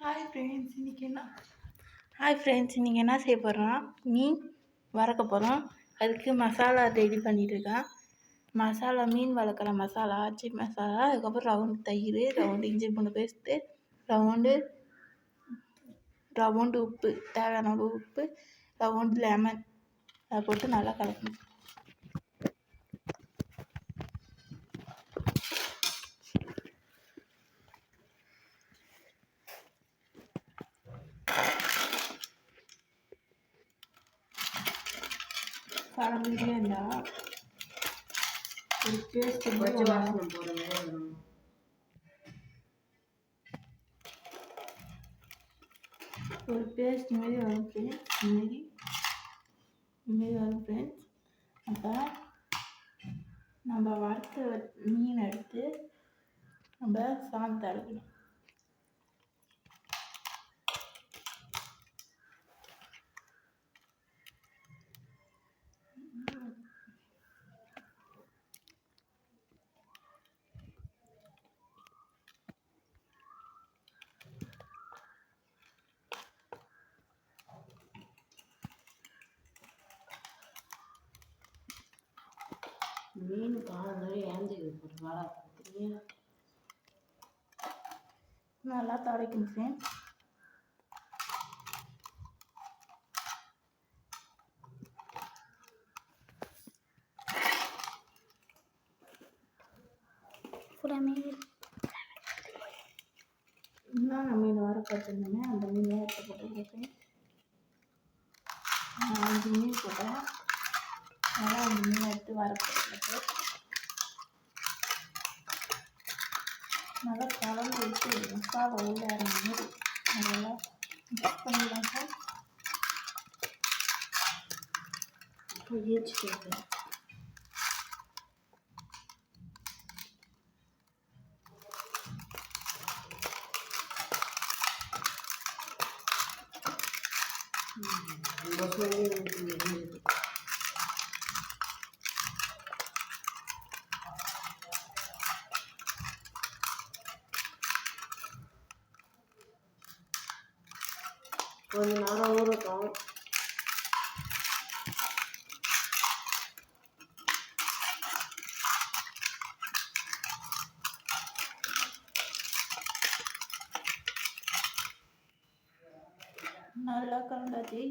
Hi friends, இன்றைக்கி என்ன செய்ய போகிறோம்? மீன் வறுக்க போகிறோம். அதுக்கு மசாலா ரெடி பண்ணிட்டுருக்கேன். மசாலா மீன் வளர்க்குற மசாலா, ஆச்சி மசாலா, அதுக்கப்புறம் ரவுண்டு தயிர், ரவுண்டு இஞ்சி பூண்டு பேஸ்ட்டு, ரவுண்டு உப்பு, தேவையான உப்பு, ரவுண்டு லெமன், அதை போட்டு நல்லா கலக்கணும். கலந்துட்டே இருந்தால் ஒரு பேஸ்ட்டு பச்சை வாசனை போகிற மாதிரி வரும். ஒரு பேஸ்ட் மாரி வரும் ஃப்ரெண்ட்ஸ். இதுமாரி வரும் ஃப்ரெண்ட்ஸ். அப்போ நம்ம வறுத்த மீன் எடுத்து நம்ம சாதத்தை அரைக்கணும். மீன் காலங்களே ஏந்திருக்கு ஒரு வாழை நல்லா துடைக்கணும் ஃப்ரெண்ட்ஸ். இன்னும் நான் மீன் வறுப்பட்டுருந்தேன். அந்த மீன் எடுத்து போட்டுருக்கேன். 5 மீன் போட்டேன். அதனால் அந்த மீனை எடுத்து வறுப்பட்டுருக்கேன். நல்லா கலந்து வச்சு மசாலா உள்ள இறங்க மாதிரி நல்லா மிக்ஸ் பண்ணிடலாம் சார். ஏச்சிட்டு கொஞ்ச நேரம் ஊறட்டும். நல்லா கலந்தாச்சு.